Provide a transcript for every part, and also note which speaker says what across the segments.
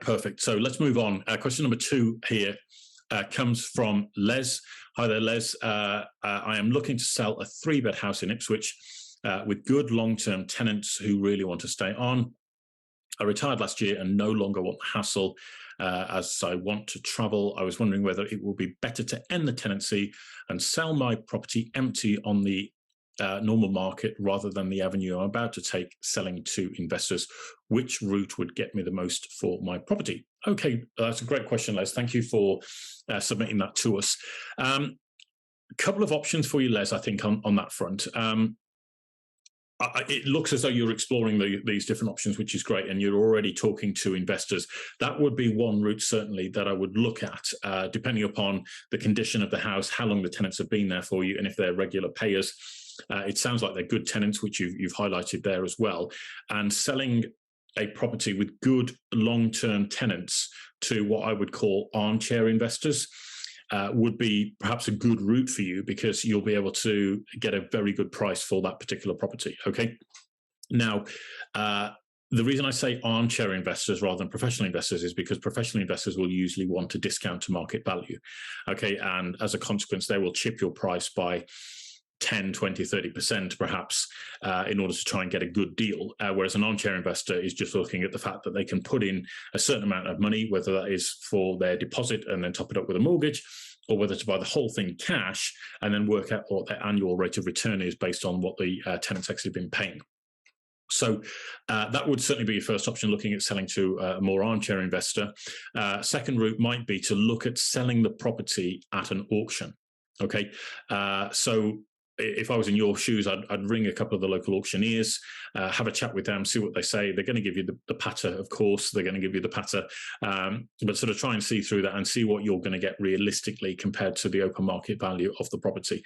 Speaker 1: Perfect. So let's move on. Question number 2 here comes from Les. Hi there, Les. I am looking to sell a 3-bed house in Ipswich with good long-term tenants who really want to stay on. I retired last year and no longer want the hassle as I want to travel. I was wondering whether it would be better to end the tenancy and sell my property empty on the normal market rather than the avenue I'm about to take, selling to investors. Which route would get me the most for my property? Okay, that's a great question, Les. Thank you for submitting that to us. A couple of options for you, Les, I think, on that front. It looks as though you're exploring these different options, which is great, and you're already talking to investors. That would be one route, certainly, that I would look at, depending upon the condition of the house, how long the tenants have been there for you, and if they're regular payers. It sounds like they're good tenants, which you've highlighted there as well. And selling a property with good long-term tenants to what I would call armchair investors would be perhaps a good route for you, because you'll be able to get a very good price for that particular property. Okay. Now, the reason I say armchair investors rather than professional investors is because professional investors will usually want a discount to market value. Okay. And as a consequence, they will chip your price by 10, 20, 30% perhaps in order to try and get a good deal. Whereas an armchair investor is just looking at the fact that they can put in a certain amount of money, whether that is for their deposit and then top it up with a mortgage, or whether to buy the whole thing cash and then work out what their annual rate of return is based on what the tenant's actually been paying. So that would certainly be your first option, looking at selling to a more armchair investor. Second route might be to look at selling the property at an auction. Okay, so if I was in your shoes, I'd ring a couple of the local auctioneers, have a chat with them, see what they say. They're going to give you the patter, of course. They're going to give you the patter, but sort of try and see through that and see what you're going to get realistically compared to the open market value of the property.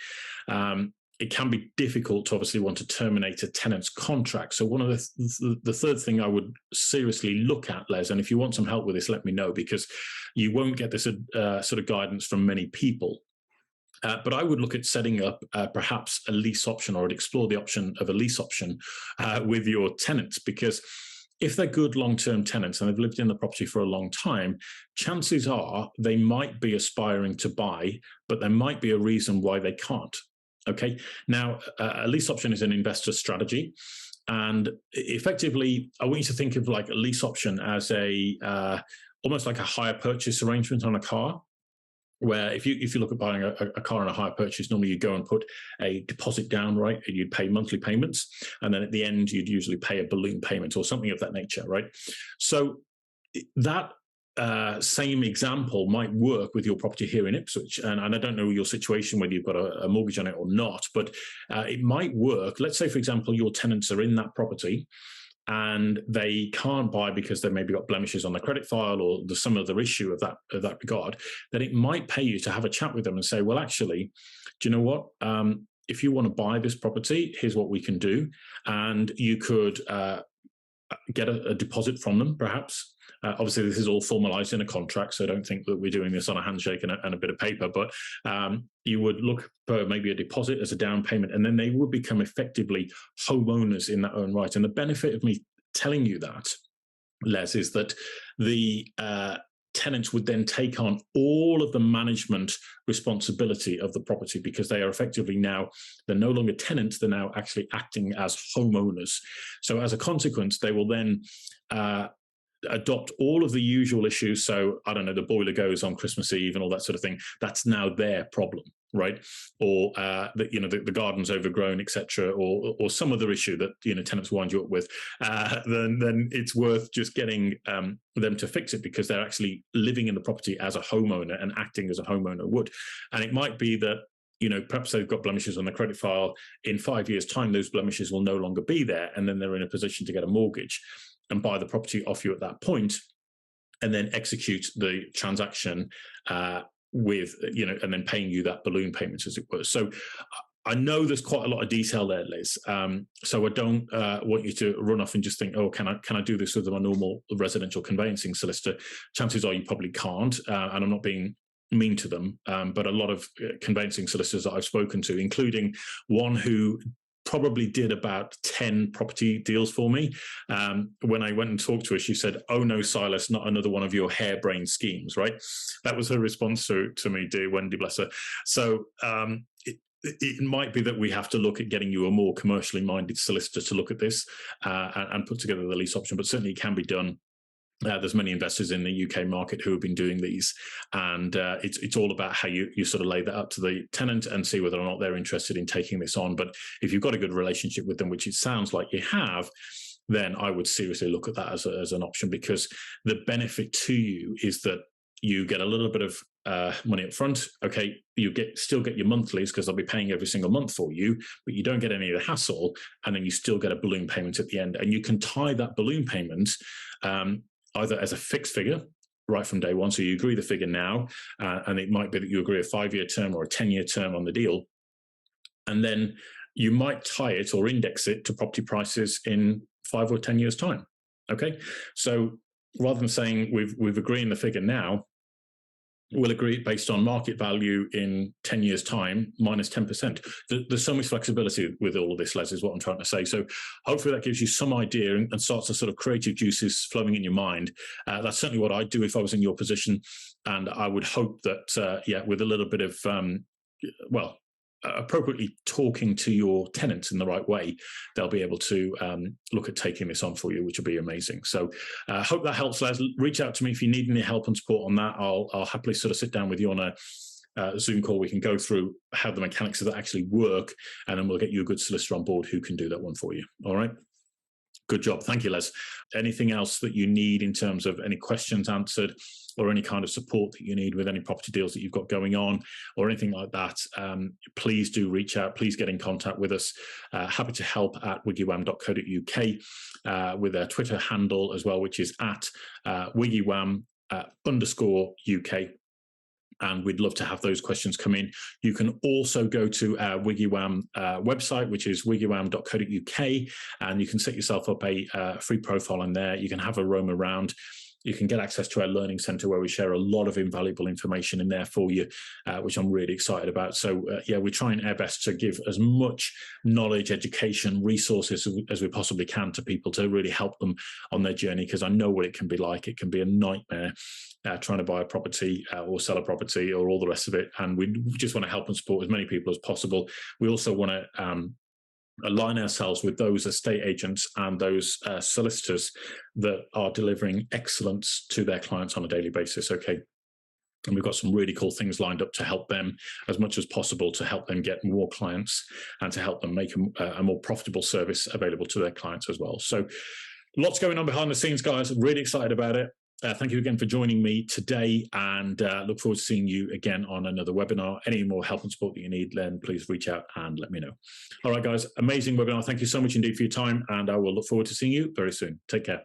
Speaker 1: It can be difficult to obviously want to terminate a tenant's contract. So one of the third thing I would seriously look at, Les, and if you want some help with this, let me know, because you won't get this sort of guidance from many people. But I would look at setting up perhaps a lease option, or I'd explore the option of a lease option with your tenants, because if they're good long-term tenants and they've lived in the property for a long time, chances are they might be aspiring to buy, but there might be a reason why they can't. Okay. Now, a lease option is an investor strategy. And effectively, I want you to think of like a lease option as almost like a hire purchase arrangement on a car, where if you look at buying a car on a hire purchase, normally you go and put a deposit down, right? And you'd pay monthly payments. And then at the end, you'd usually pay a balloon payment or something of that nature, right? So that same example might work with your property here in Ipswich. And I don't know your situation, whether you've got a mortgage on it or not, but it might work. Let's say, for example, your tenants are in that property and they can't buy because they've maybe got blemishes on their credit file or there's some other issue of that regard, then it might pay you to have a chat with them and say, well, actually, do you know what? If you want to buy this property, here's what we can do. And you could get a deposit from them, perhaps. Obviously, this is all formalized in a contract, so I don't think that we're doing this on a handshake and a bit of paper, but you would look for maybe a deposit as a down payment, and then they would become effectively homeowners in their own right. And the benefit of me telling you that, Les, is that the tenants would then take on all of the management responsibility of the property, because they are effectively they're no longer tenants, they're now actually acting as homeowners. So as a consequence, they will then adopt all of the usual issues. So I don't know, the boiler goes on Christmas Eve and all that sort of thing. That's now their problem, right? Or the garden's overgrown, etc., or some other issue that tenants wind you up with. Then it's worth just getting them to fix it, because they're actually living in the property as a homeowner and acting as a homeowner would. And it might be that perhaps they've got blemishes on the credit file. In 5 years' time, those blemishes will no longer be there, and then they're in a position to get a mortgage and buy the property off you at that point, and then execute the transaction with, and then paying you that balloon payment, as it were. So I know there's quite a lot of detail there, Liz. So I don't want you to run off and just think, oh, can I do this with my normal residential conveyancing solicitor? Chances are you probably can't, and I'm not being mean to them, but a lot of conveyancing solicitors that I've spoken to, including one who probably did about 10 property deals for me. When I went and talked to her, she said, "Oh no, Silas, not another one of your harebrained schemes," right? That was her response to me, dear Wendy, bless her. So it might be that we have to look at getting you a more commercially minded solicitor to look at this and put together the lease option, but certainly it can be done. There's many investors in the UK market who have been doing these, and it's all about how you sort of lay that up to the tenant and see whether or not they're interested in taking this on. But if you've got a good relationship with them, which it sounds like you have, then I would seriously look at that as an option, because the benefit to you is that you get a little bit of money up front. Okay, you still get your monthlies because they'll be paying every single month for you, but you don't get any of the hassle, and then you still get a balloon payment at the end, and you can tie that balloon payment either as a fixed figure right from day one. So you agree the figure now, and it might be that you agree a 5-year term or a 10-year term on the deal. And then you might tie it or index it to property prices in 5 or 10 years' time. Okay. So rather than saying we've agreed the figure now, we'll agree it based on market value in 10 years' time minus 10%. There's so much flexibility with all of this, Les, is what I'm trying to say. So hopefully that gives you some idea and starts to sort of creative juices flowing in your mind. That's certainly what I'd do if I was in your position. And I would hope that, with a little bit of, appropriately talking to your tenants in the right way, they'll be able to look at taking this on for you, which will be amazing. So I hope that helps, Les. Reach out to me if you need any help and support on that. I'll happily sort of sit down with you on a Zoom call. We can go through how the mechanics of that actually work, and then we'll get you a good solicitor on board who can do that one for you. All right. Good job. Thank you, Les. Anything else that you need in terms of any questions answered, or any kind of support that you need with any property deals that you've got going on, or anything like that, please do reach out. Please get in contact with us. Happy to help at WiggyWam.co.uk with a Twitter handle as well, which is at WiggyWam _UK. And we'd love to have those questions come in. You can also go to our WiggyWam website, which is wiggywam.co.uk, and you can set yourself up a free profile in there. You can have a roam around. You can get access to our learning center, where we share a lot of invaluable information in there for you, which I'm really excited about. So we're trying our best to give as much knowledge, education, resources as we possibly can to people to really help them on their journey, because I know what it can be like. It can be a nightmare trying to buy a property or sell a property or all the rest of it. And we just want to help and support as many people as possible. We also want to align ourselves with those estate agents and those solicitors that are delivering excellence to their clients on a daily basis. Okay. And we've got some really cool things lined up to help them as much as possible, to help them get more clients and to help them make a more profitable service available to their clients as well. So lots going on behind the scenes, guys. Really excited about it. Thank you again for joining me today, and look forward to seeing you again on another webinar. Any more help and support that you need, then please reach out and let me know. All right, guys, amazing webinar. Thank you so much indeed for your time, and I will look forward to seeing you very soon. Take care.